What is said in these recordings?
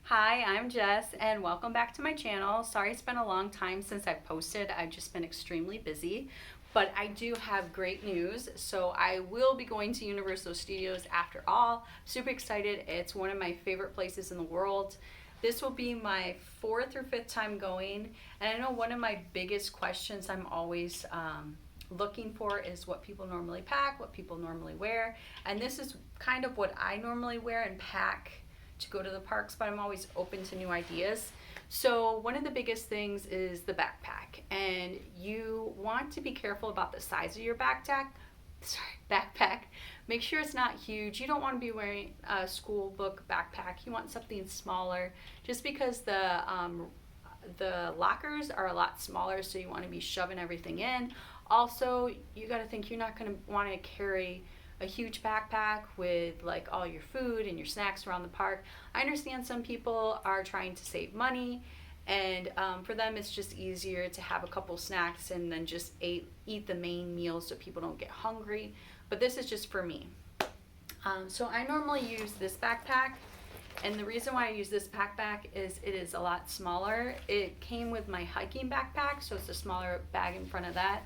Hi, I'm Jess and welcome back to my channel. Sorry it's been a long time since I've posted. I've just been extremely busy, but I do have great news. So I will be going to Universal Studios after all. Super excited. It's one of my favorite places in the world. This will be my fourth or fifth time going, and I know one of my biggest questions I'm always looking for is what people normally pack, what people normally wear, and this is kind of what I normally wear and pack to go to the parks, but I'm always open to new ideas. So one of the biggest things is the backpack, and you want to be careful about the size of your backpack. Make sure it's not huge. You don't want to be wearing a school book backpack. You want something smaller, just because the lockers are a lot smaller, so you want to be shoving everything in. Also, you got to think you're not going to want to carry a huge backpack with like all your food and your snacks around the park. I understand some people are trying to save money, and for them it's just easier to have a couple snacks and then just eat the main meal so people don't get hungry. But this is just for me. So I normally use this backpack, and the reason why I use this backpack is it is a lot smaller. It came with my hiking backpack, so it's a smaller bag in front of that.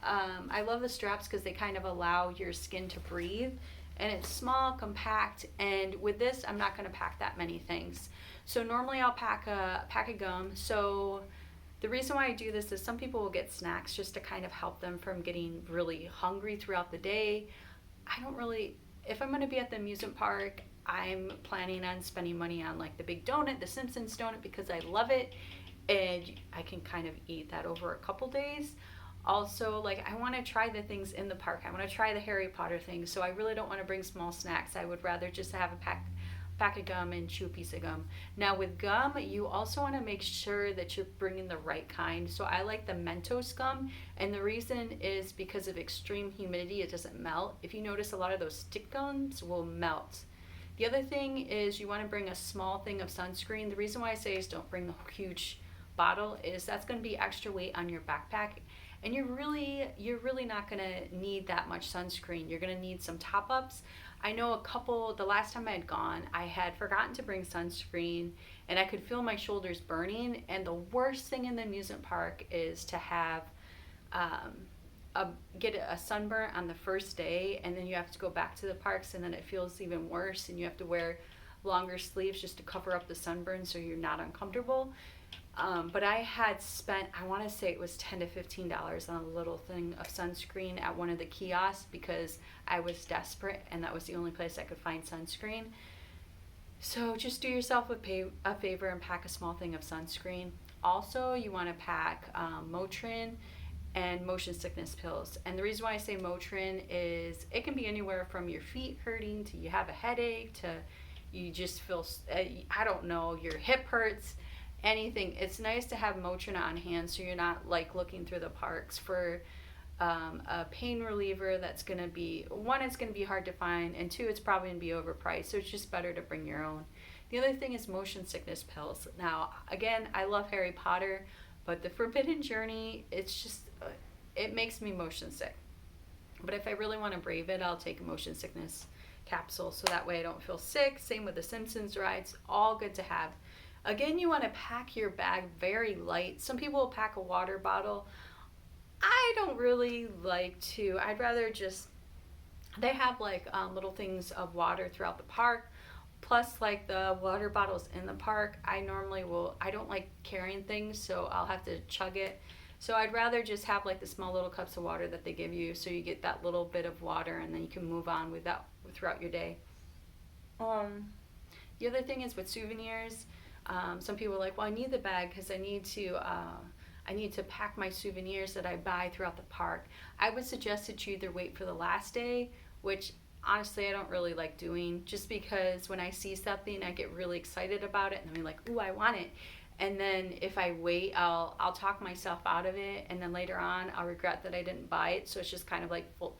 I love the straps because they kind of allow your skin to breathe, and it's small, compact, and with this I'm not going to pack that many things. So normally I'll pack a pack of gum. So the reason why I do this is some people will get snacks just to kind of help them from getting really hungry throughout the day. I don't really, if I'm going to be at the amusement park, I'm planning on spending money on like the big donut, the Simpsons donut, because I love it, and I can kind of eat that over a couple days. Also, like, I want to try the things in the park. I want to try the Harry Potter things, so I really don't want to bring small snacks. I would rather just have a pack of gum and chew a piece of gum. Now with gum, you also want to make sure that you're bringing the right kind. So I like the Mentos gum, and the reason is because of extreme humidity, it doesn't melt. If you notice, a lot of those stick gums will melt. The other thing is you want to bring a small thing of sunscreen. The reason why I say is don't bring the huge bottle is that's going to be extra weight on your backpack, and you're really not going to need that much sunscreen. You're going to need some top-ups. I know the last time I had gone, I had forgotten to bring sunscreen, and I could feel my shoulders burning, and the worst thing in the amusement park is to have um, get a sunburn on the first day, and then you have to go back to the parks, and then it feels even worse, and you have to wear longer sleeves just to cover up the sunburn so you're not uncomfortable. But I had spent, I want to say it was $10 to $15 on a little thing of sunscreen at one of the kiosks because I was desperate and that was the only place I could find sunscreen. So just do yourself a favor and pack a small thing of sunscreen. Also, you want to pack Motrin and motion sickness pills. And the reason why I say Motrin is it can be anywhere from your feet hurting to you have a headache to you just feel, I don't know, your hip hurts, anything. It's nice to have Motrin on hand so you're not like looking through the parks for a pain reliever that's going to be, one, it's going to be hard to find, and two, it's probably going to be overpriced, so it's just better to bring your own. The other thing is motion sickness pills. Now, again, I love Harry Potter, but the Forbidden Journey, it's just, it makes me motion sick. But if I really want to brave it, I'll take a motion sickness capsule so that way I don't feel sick. Same with the Simpsons rides, all good to have. Again, you want to pack your bag very light. Some people will pack a water bottle. I don't really like to. I'd rather just, they have like little things of water throughout the park. Plus, like the water bottles in the park, I don't like carrying things, so I'll have to chug it. So I'd rather just have like the small little cups of water that they give you so you get that little bit of water and then you can move on with that throughout your day. The other thing is with souvenirs. Some people are like, well, I need the bag because I need to pack my souvenirs that I buy throughout the park. I would suggest that you either wait for the last day, which honestly I don't really like doing, just because when I see something I get really excited about it and I'm like, ooh, I want it. And then if I wait, I'll talk myself out of it, and then later on I'll regret that I didn't buy it. So it's just kind of like full.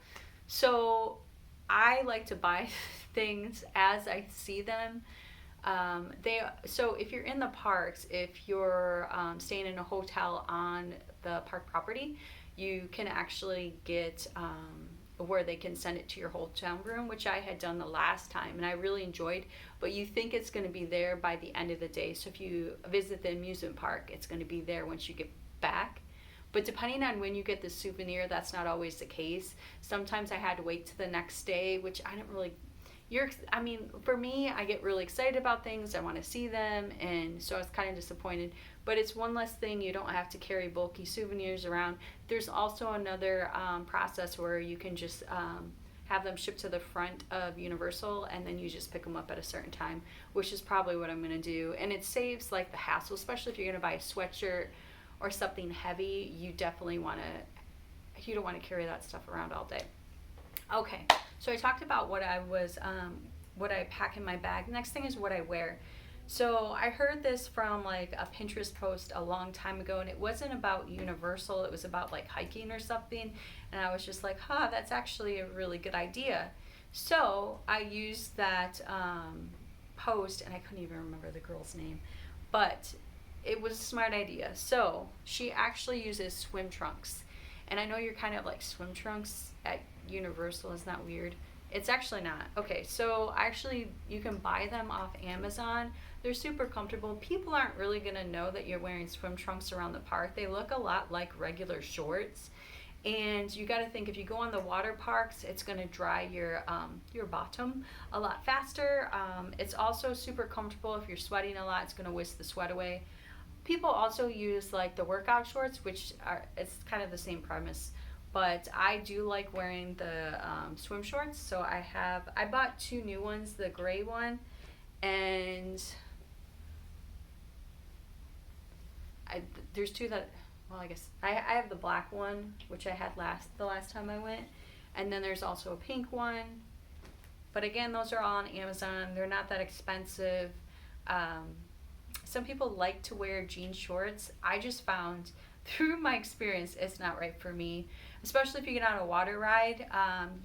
So I like to buy things as I see them. So if you're in the parks, if you're staying in a hotel on the park property, you can actually get where they can send it to your hotel room, which I had done the last time and I really enjoyed, but you think it's going to be there by the end of the day. So if you visit the amusement park, it's going to be there once you get back. But depending on when you get the souvenir, that's not always the case. Sometimes I had to wait to the next day, which I didn't really, for me, I get really excited about things. I want to see them, and so I was kind of disappointed. But it's one less thing. You don't have to carry bulky souvenirs around. There's also another process where you can just have them shipped to the front of Universal, and then you just pick them up at a certain time, which is probably what I'm going to do. And it saves like the hassle, especially if you're going to buy a sweatshirt or something heavy. You definitely you don't want to carry that stuff around all day. Okay, so I talked about what I pack in my bag. Next thing is what I wear. So I heard this from like a Pinterest post a long time ago, and it wasn't about Universal, it was about like hiking or something, and I was just like, that's actually a really good idea. So I used that post, and I couldn't even remember the girl's name, but it was a smart idea. So she actually uses swim trunks. And I know you're kind of like, swim trunks at Universal, isn't that weird? It's actually not. Okay, so actually you can buy them off Amazon. They're super comfortable. People aren't really gonna know that you're wearing swim trunks around the park. They look a lot like regular shorts. And you gotta think, if you go on the water parks, it's gonna dry your bottom a lot faster. It's also super comfortable. If you're sweating a lot, it's gonna whisk the sweat away. People also use like the workout shorts, it's kind of the same premise, but I do like wearing the swim shorts. So I bought 2 new ones, the gray one, and there's 2 that, well, I guess I have the black one, which I had the last time I went, and then there's also a pink one. But again, those are all on Amazon. They're not that expensive. Some people like to wear jean shorts. I just found through my experience it's not right for me, especially if you get on a water ride.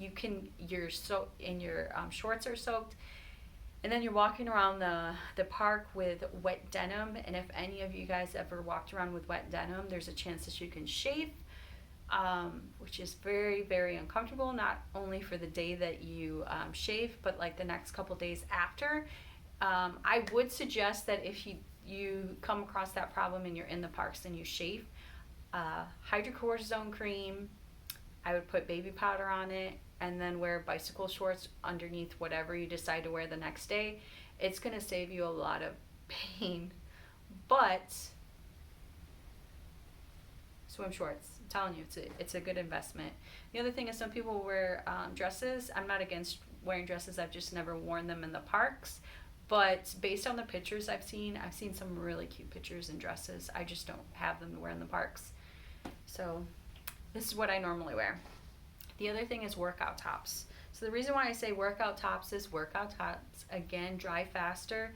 Your shorts are soaked, and then you're walking around the park with wet denim, and if any of you guys ever walked around with wet denim, there's a chance that you can chafe, which is very, very uncomfortable, not only for the day that you shave, but like the next couple days after. I would suggest that if you come across that problem and you're in the parks and you shave, hydrocortisone cream, I would put baby powder on it, and then wear bicycle shorts underneath whatever you decide to wear the next day. It's going to save you a lot of pain. But swim shorts, I'm telling you, it's a good investment. The other thing is, some people wear dresses. I'm not against wearing dresses, I've just never worn them in the parks. But based on the pictures I've seen some really cute pictures in dresses. I just don't have them to wear in the parks. So this is what I normally wear. The other thing is workout tops. So the reason why I say workout tops is workout tops, again, dry faster.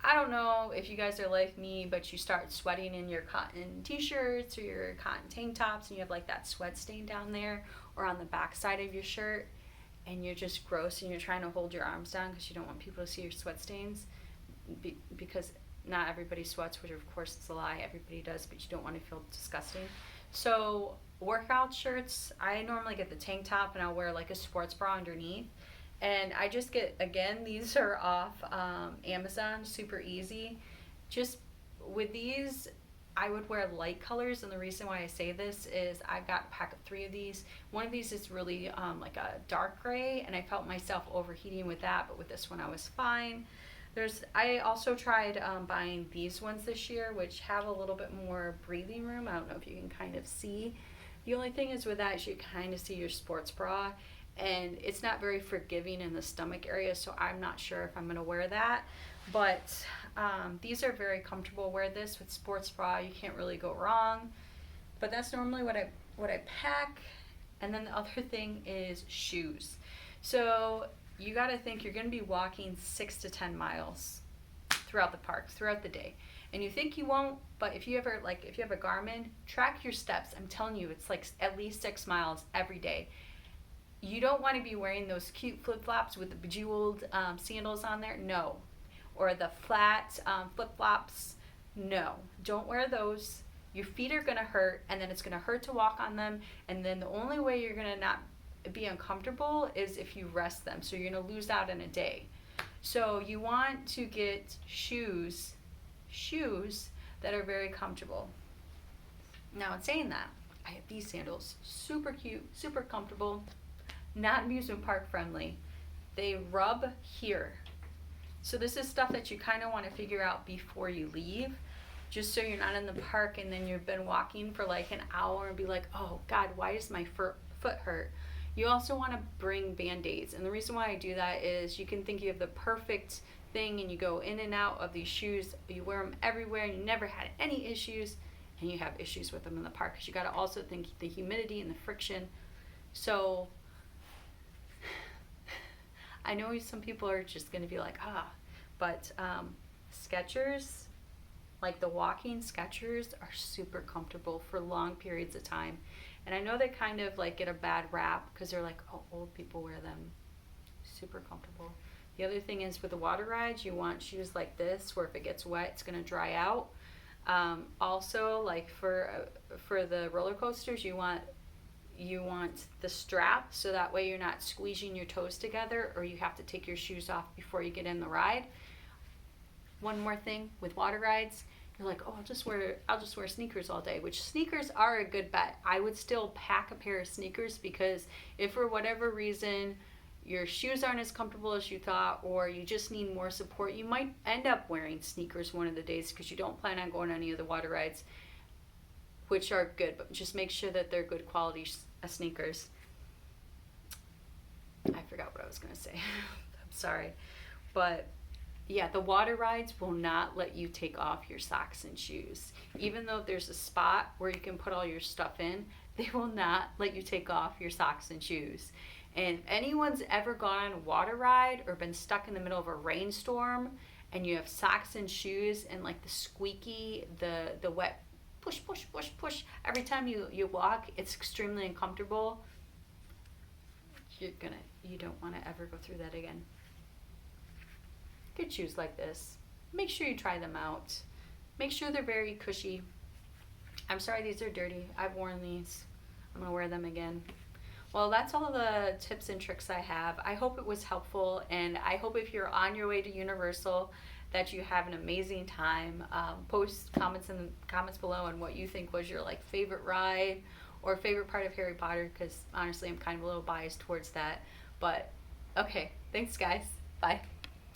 I don't know if you guys are like me, but you start sweating in your cotton t-shirts or your cotton tank tops, and you have like that sweat stain down there or on the back side of your shirt, and you're just gross, and you're trying to hold your arms down because you don't want people to see your sweat stains, because not everybody sweats, which of course is a lie. Everybody does, but you don't want to feel disgusting. So workout shirts, I normally get the tank top, and I'll wear like a sports bra underneath. And I just get, again, these are off Amazon, super easy. Just with these, I would wear light colors, and the reason why I say this is I got a pack of 3 of these. One of these is really like a dark gray, and I felt myself overheating with that, but with this one I was fine. I also tried buying these ones this year, which have a little bit more breathing room. I don't know if you can kind of see. The only thing is with that is you kind of see your sports bra, and it's not very forgiving in the stomach area, so I'm not sure if I'm going to wear that. But these are very comfortable. Wear this with sports bra, you can't really go wrong. But that's normally what I pack. And then the other thing is shoes. So you got to think you're going to be walking 6 to 10 miles throughout the park, throughout the day. And you think you won't, but if you have a Garmin, track your steps. I'm telling you, it's like at least 6 miles every day. You don't want to be wearing those cute flip-flops with the bejeweled sandals on there. No. Or the flat flip-flops. No. Don't wear those. Your feet are going to hurt, and then it's going to hurt to walk on them. And then the only way you're going to not be uncomfortable is if you rest them. So you're gonna lose out in a day. So you want to get shoes that are very comfortable. Now, in saying that, I have these sandals, super cute, super comfortable, not amusement park friendly. They rub here. So this is stuff that you kind of want to figure out before you leave, just so you're not in the park and then you've been walking for like an hour and be like, oh God, why does my foot hurt? You also want to bring Band-Aids. And the reason why I do that is you can think you have the perfect thing and you go in and out of these shoes, you wear them everywhere and you never had any issues, and you have issues with them in the park, because you got to also think the humidity and the friction. So I know some people are just going to be like, but Skechers, like the walking Skechers, are super comfortable for long periods of time. And I know they kind of like get a bad rap because they're like, oh, old people wear them. Super comfortable. The other thing is, with the water rides, you want shoes like this, where if it gets wet, it's going to dry out. Also, like for the roller coasters, you want the strap, so that way you're not squeezing your toes together, or you have to take your shoes off before you get in the ride. One more thing with water rides, you're like, oh, I'll just wear sneakers all day, which sneakers are a good bet. I would still pack a pair of sneakers, because if for whatever reason your shoes aren't as comfortable as you thought, or you just need more support, you might end up wearing sneakers one of the days because you don't plan on going on any of the water rides, which are good, but just make sure that they're good quality sneakers. I forgot what I was going to say. I'm sorry. But yeah, the water rides will not let you take off your socks and shoes. Even though there's a spot where you can put all your stuff in, they will not let you take off your socks and shoes. And if anyone's ever gone on a water ride or been stuck in the middle of a rainstorm and you have socks and shoes and like the squeaky, the wet push, push, push, push, every time you walk, it's extremely uncomfortable. You don't want to ever go through that again. Get shoes like this. Make sure you try them out. Make sure they're very cushy. I'm sorry these are dirty. I've worn these. I'm going to wear them again. Well, that's all the tips and tricks I have. I hope it was helpful, and I hope if you're on your way to Universal that you have an amazing time. Post comments in the comments below on what you think was your favorite ride or favorite part of Harry Potter, because honestly I'm kind of a little biased towards that. But okay, thanks guys. Bye.